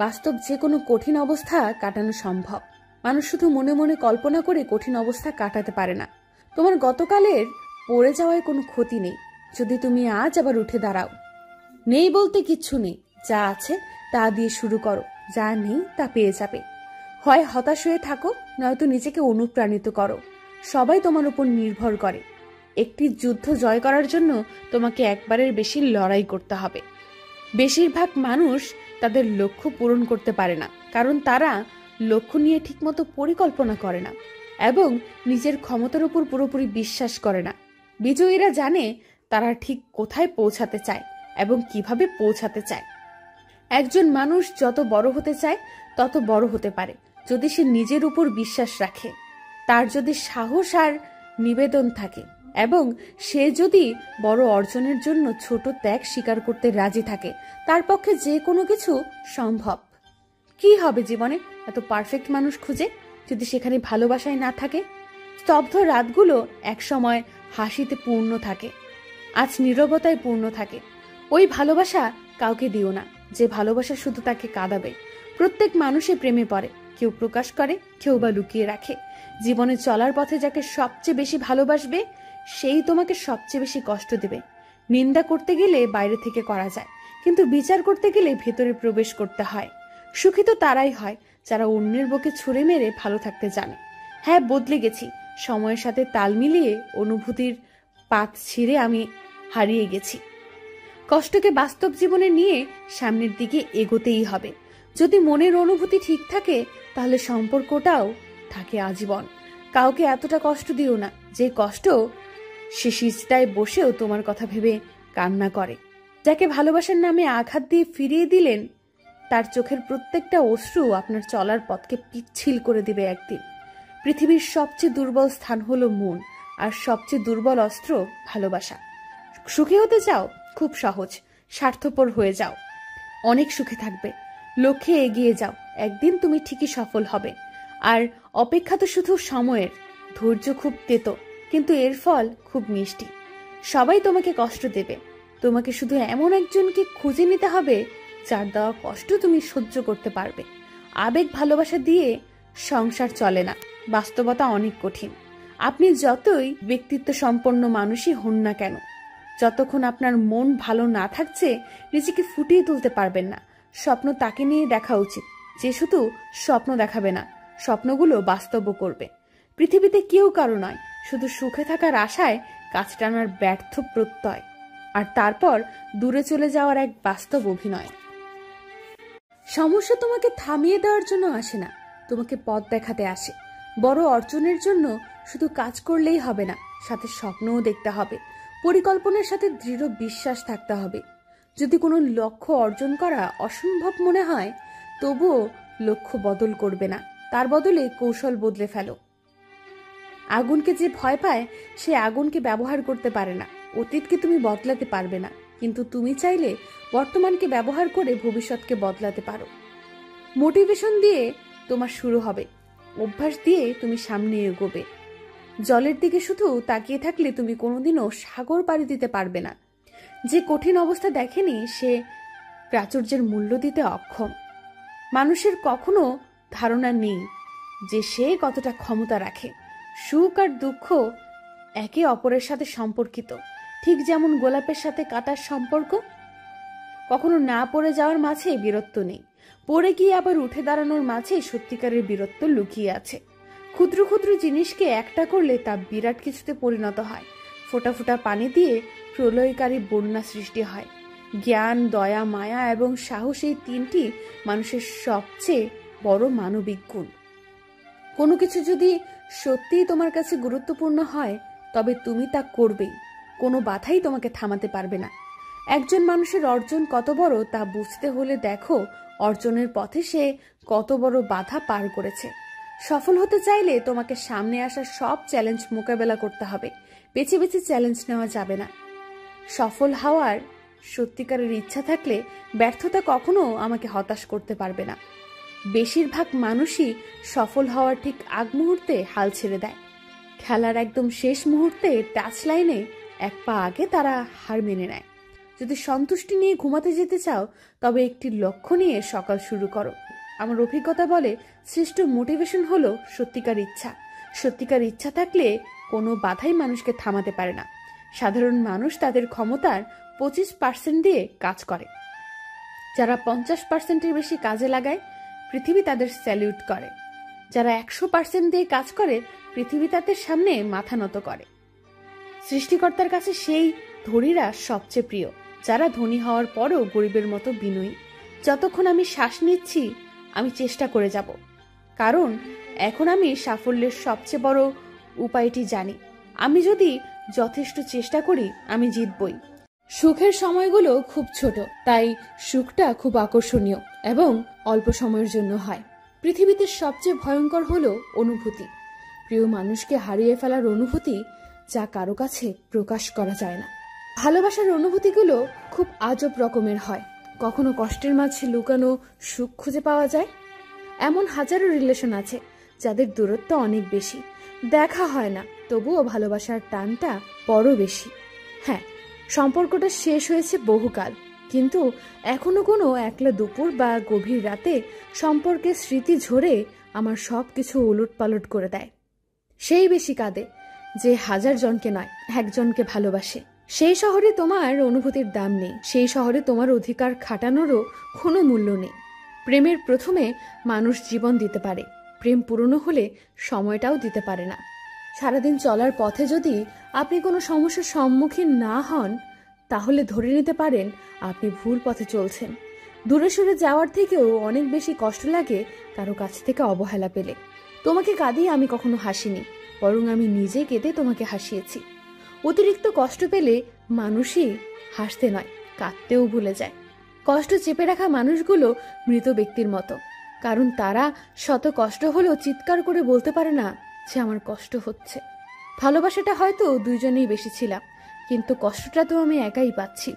বাস্তব যে কোনো কঠিন অবস্থা কাটানো সম্ভব। মানুষ শুধু মনে মনে কল্পনা করে কঠিন অবস্থা কাটাতে পারে না। তোমার গতকালের পড়ে যাওয়ায় কোনো ক্ষতি নেই যদি তুমি আজ আবার উঠে দাঁড়াও। নেই বলতে কিচ্ছু নেই, যা আছে তা দিয়ে শুরু করো, যা নেই তা পেয়ে যাবে। হয় হতাশ হয়ে থাকো, নয়তো নিজেকে অনুপ্রাণিত করো। সবাই তোমার উপর নির্ভর করে। একটি যুদ্ধ জয় করার জন্য তোমাকে একবারের বেশি লড়াই করতে হবে। বেশিরভাগ মানুষ তাদের লক্ষ্য পূরণ করতে পারে না, কারণ তারা লক্ষ্য নিয়ে ঠিকমতো পরিকল্পনা করে না এবং নিজের ক্ষমতার উপর পুরোপুরি বিশ্বাস করে না। বিজয়ীরা জানে তারা ঠিক কোথায় পৌঁছাতে চায় এবং কিভাবে পৌঁছাতে চায়। একজন মানুষ যত বড় হতে চায় তত বড় হতে পারে যদি সে নিজের উপর বিশ্বাস রাখে, তার যদি সাহস আর নিবেদন থাকে এবং সে যদি বড় অর্জনের জন্য ছোট ত্যাগ স্বীকার করতে রাজি থাকে, তার পক্ষে যে কোনো কিছু সম্ভব। কি হবে জীবনে এত পারফেক্ট মানুষ খুঁজে যদি সেখানে ভালোবাসায় না থাকে? স্তব্ধ রাতগুলো একসময় হাসিতে পূর্ণ থাকে, আজ নীরবতায় পূর্ণ থাকে। ওই ভালোবাসা কাউকে দিও না যে ভালোবাসা শুধু তাকে কাঁদাবে। প্রত্যেক মানুষে প্রেমে পড়ে, কেউ প্রকাশ করে, কেউ বা লুকিয়ে রাখে। জীবনে চলার পথে যাকে সবচেয়ে বেশি ভালোবাসবে সেই তোমাকে সবচেয়ে বেশি কষ্ট দেবে। নিন্দা করতে গেলে বাইরে থেকে করা যায়, কিন্তু বিচার করতে গেলে ভেতরে প্রবেশ করতে হয়। সুখী তো তারাই হয় যারা অন্যের বুকে ছুঁড়ে মেরে ভালো থাকতে জানে। হ্যাঁ, বদলে গেছি, সময়ের সাথে তাল মিলিয়ে অনুভূতির পাত ছিঁড়ে আমি হারিয়ে গেছি। কষ্টকে বাস্তব জীবনে নিয়ে সামনের দিকে এগোতেই হবে। যদি মনের অনুভূতি ঠিক থাকে তাহলে সম্পর্কটাও থাকে আজীবন। কাউকে এতটা কষ্ট দিও না যে কষ্ট সে সিজদায় বসেও তোমার কথা ভেবে কান্না করে। যাকে ভালোবাসার নামে আঘাত দিয়ে ফিরিয়ে দিলেন, তার চোখের প্রত্যেকটা অশ্রু আপনার চলার পথকে পিচ্ছিল করে দিবে একদিন। পৃথিবীর সবচেয়ে দুর্বল স্থান হলো মন, আর সবচেয়ে দুর্বল অস্ত্র ভালোবাসা। সুখী হতে চাও? খুব সহজ, স্বার্থপর হয়ে যাও, অনেক সুখে থাকবে। লক্ষ্যে এগিয়ে যাও, একদিন তুমি ঠিকই সফল হবে। আর অপেক্ষা তো শুধু সময়ের। ধৈর্য খুব তেতো, কিন্তু এর ফল খুব মিষ্টি। সবাই তোমাকে কষ্ট দেবে, তোমাকে শুধু এমন একজনকে খুঁজে নিতে হবে যার দেওয়া কষ্ট তুমি সহ্য করতে পারবে। আবেগ ভালোবাসা দিয়ে সংসার চলে না, বাস্তবতা অনেক কঠিন। আপনি যতই ব্যক্তিত্ব সম্পন্ন মানুষই হন না কেন, যতক্ষণ আপনার মন ভালো না থাকছে নিজেকে ফুটিয়ে তুলতে পারবেন না। স্বপ্ন তাকে নিয়ে দেখা উচিত যে শুধু স্বপ্ন দেখাবে না, স্বপ্নগুলো বাস্তব করবে। পৃথিবীতে কেউ কারো নয়, শুধু সুখে থাকার আশায় কাজ টানার ব্যর্থ প্রত্যয়, আর তারপর দূরে চলে যাওয়ার এক বাস্তব অভিনয়। সমস্যা তোমাকে থামিয়ে দেওয়ার জন্য আসে না, তোমাকে পথ দেখাতে আসে। বড় অর্জনের জন্য শুধু কাজ করলেই হবে না, সাথে স্বপ্নও দেখতে হবে। পরিকল্পনার সাথে দৃঢ় বিশ্বাস থাকতে হবে। যদি কোনো লক্ষ্য অর্জন করা অসম্ভব মনে হয়, তবুও লক্ষ্য বদল করবে না, তার বদলে কৌশল বদলে ফেলো। আগুনকে যে ভয় পায় সে আগুনকে ব্যবহার করতে পারে না। অতীতকে তুমি বদলাতে পারবে না, কিন্তু তুমি চাইলে বর্তমানকে ব্যবহার করে ভবিষ্যৎকে বদলাতে পারো। মোটিভেশন দিয়ে তোমার শুরু হবে, অভ্যাস দিয়ে তুমি সামনে এগোবে। জলের দিকে শুধু তাকিয়ে থাকলে তুমি কোনোদিনও সাগর পাড়ি দিতে পারবে না। যে কঠিন অবস্থা দেখেনি সে প্রাচুর্যের মূল্য দিতে অক্ষম। মানুষের কখনো ধারণা নেই যে সে কতটা ক্ষমতা রাখে। সুখ আর দুঃখ একে অপরের সাথে সম্পর্কিত, ঠিক যেমন গোলাপের সাথে কাঁটার সম্পর্ক। কখনো না পড়ে যাওয়ার মাঝে বীরত্ব নেই, পড়ে গিয়ে আবার উঠে দাঁড়ানোর মাঝে সত্যিকারের বীরত্ব লুকিয়ে আছে। ক্ষুদ্র ক্ষুদ্র জিনিসকে একটা করলে তা বিরাট কিছুতে পরিণত হয়। ফোঁটা ফোঁটা পানি দিয়ে প্রলয়কারী বন্যা সৃষ্টি হয়। জ্ঞান, দয়া, মায়া এবং সাহস, এই তিনটি মানুষের সবচেয়ে বড় মানবিক গুণ। কোনো কিছু যদি সত্যিই তোমার কাছে গুরুত্বপূর্ণ হয় তবে তুমি তা করবেই, কোনো বাধাই তোমাকে থামাতে পারবে না। একজন মানুষের অর্জন কত বড় তা বুঝতে হলে দেখো অর্জনের পথে সে কত বড় বাধা পার করেছে। সফল হতে চাইলে তোমাকে সামনে আসা সব চ্যালেঞ্জ মোকাবেলা করতে হবে, বেছে বেছে চ্যালেঞ্জ নেওয়া যাবে না। সফল হওয়ার সত্যিকারের ইচ্ছা থাকলে ব্যর্থতা কখনো আমাকে হতাশ করতে পারবে না। বেশিরভাগ মানুষই সফল হওয়ার ঠিক আগ মুহূর্তে হাল ছেড়ে দেয়। খেলার একদম শেষ মুহূর্তে টাচ লাইনে এক পা আগে তারা হার মেনে নেয়। যদি সন্তুষ্টি নিয়ে ঘুমাতে যেতে চাও তবে একটি লক্ষ্য নিয়ে সকাল শুরু করো। আমার অভিজ্ঞতা বলে শ্রেষ্ঠ মোটিভেশন হলো সত্যিকার ইচ্ছা। সত্যিকার ইচ্ছা থাকলে কোনো বাধাই মানুষকে থামাতে পারে না। সাধারণ মানুষ তাদের ক্ষমতার 25% দিয়ে কাজ করে। যারা 50%-এর বেশি কাজে লাগায় পৃথিবী তাদের স্যালিউট করে। যারা 100% দিয়ে কাজ করে পৃথিবী তাদের সামনে মাথা নত করে। সৃষ্টিকর্তার কাছে সেই ধনীরা সবচেয়ে প্রিয়, যারা ধনী হওয়ার পরও গরিবের মতো বিনয়ী। যতক্ষণ আমি শ্বাস নিচ্ছি আমি চেষ্টা করে যাব, কারণ এখন আমি সাফল্যের সবচেয়ে বড় উপায়টি জানি। আমি যদি যথেষ্ট চেষ্টা করি আমি জিতবই। সুখের সময়গুলো খুব ছোট, তাই সুখটা খুব আকর্ষণীয় এবং অল্প সময়ের জন্য হয়। পৃথিবীতে সবচেয়ে ভয়ঙ্কর হলো অনুভূতি, প্রিয় মানুষকে হারিয়ে ফেলার অনুভূতি, যা কারো কাছে প্রকাশ করা যায় না। ভালোবাসার অনুভূতিগুলো খুব আজব রকমের হয়। কখনো কষ্টের মাঝে লুকানো সুখ খুঁজে পাওয়া যায়। এমন হাজারো রিলেশন আছে যাদের দূরত্ব অনেক বেশি, দেখা হয় না, তবুও ভালোবাসার টানটা বড় বেশি। হ্যাঁ, সম্পর্কটা শেষ হয়েছে বহুকাল, কিন্তু এখনো কোনো একলা দুপুর বা গভীর রাতে সম্পর্কের স্মৃতি ঝরে আমার সব কিছু উলটপালট করে দেয়। সেই বেশি কাঁদে যে 1000 জনকে নয়, একজনকে ভালোবাসে। সেই শহরে তোমার অনুভূতির দাম নেই, সেই শহরে তোমার অধিকার খাটানোরও কোনো মূল্য নেই। প্রেমের প্রথমে মানুষ জীবন দিতে পারে, প্রেম পুরনো হলে সময়টাও দিতে পারে না। সারাদিন চলার পথে যদি আপনি কোনো সমস্যার সম্মুখীন না হন, তাহলে ধরে নিতে পারেন আপনি ভুল পথে চলছেন। দূরে সরে যাওয়ার থেকেও অনেক বেশি কষ্ট লাগে কারো কাছ থেকে অবহেলা পেলে। তোমাকে কাঁদিয়ে আমি কখনো হাসিনি, বরং আমি নিজে কেঁদে তোমাকে হাসিয়েছি। অতিরিক্ত কষ্ট পেলে মানুষই হাসতে নয় কাঁদতেও ভুলে যায়। কষ্ট চেপে রাখা মানুষগুলো মৃত ব্যক্তির মতো, কারণ তারা শত কষ্ট হলেও চিৎকার করে বলতে পারে না যে আমার কষ্ট হচ্ছে। ভালোবাসাটা হয়তো দুইজনেই বেশি ছিলাম, কিন্তু কষ্টটা তো আমি একাই পাচ্ছি।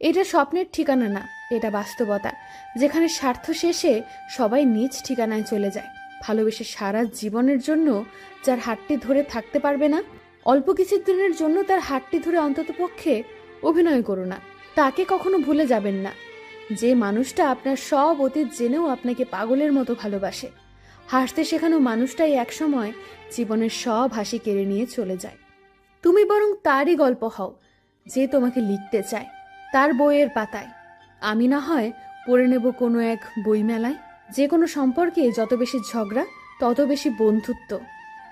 এটা স্বপ্নের ঠিকানা না, এটা বাস্তবতা, যেখানে স্বার্থ শেষে সবাই নিজ ঠিকানায় চলে যায়। ভালোবেসে সারা জীবনের জন্য যার হাতটি ধরে থাকতে পারবে না, অল্প কিছু দিনের জন্য তার হাতটি ধরে অন্তত পক্ষে অভিনয় করো না। তাকে কখনো ভুলে যাবেন না, যে মানুষটা আপনার সব অতীত জেনেও আপনাকে পাগলের মতো ভালোবাসে। হাসতে শেখানো মানুষটাই একসময় জীবনের সব হাসি কেড়ে নিয়ে চলে যায়। তুমি বরং তারই গল্প হও যে তোমাকে লিখতে চায়, তার বইয়ের পাতায়। আমি না হয় পড়ে নেব কোনো এক বইমেলায়। যে কোনো সম্পর্কে যত বেশি ঝগড়া তত বেশি বন্ধুত্ব,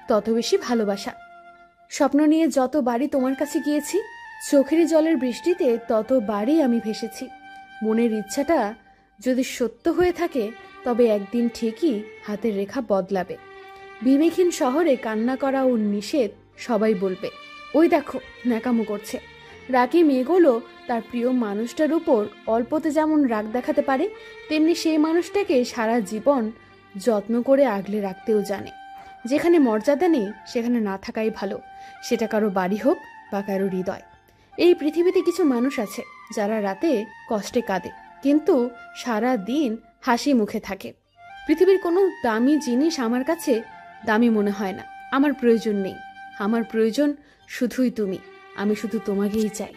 তত বেশি ভালোবাসা। স্বপ্ন নিয়ে যত বাড়ি তোমার কাছে গিয়েছি, চোখের জলের বৃষ্টিতে তত বাড়ি আমি ভেসেছি। মনের ইচ্ছাটা যদি সত্য হয়ে থাকে তবে একদিন ঠিকই হাতের রেখা বদলাবে। বিবেকহীন শহরে কান্না করা ও নিষেধ, সবাই বলবে ওই দেখো ন্যাকামো করছে। রাগী মেয়েগুলো তার প্রিয় মানুষটার উপর অল্পতে যেমন রাগ দেখাতে পারে, তেমনি সেই মানুষটাকে সারা জীবন যত্ন করে আগলে রাখতেও জানে। যেখানে মর্যাদা নেই সেখানে না থাকাই ভালো, সেটা কারো বাড়ি হোক বা কারো হৃদয়। এই পৃথিবীতে কিছু মানুষ আছে যারা রাতে কষ্টে কাঁদে কিন্তু সারা দিন হাসি মুখে থাকে। পৃথিবীর কোনো দামি জিনিস আমার কাছে দামি মনে হয় না। আমার প্রয়োজন নেই, আমার প্রয়োজন শুধুই তুমি। আমি শুধু তোমাকেই চাই।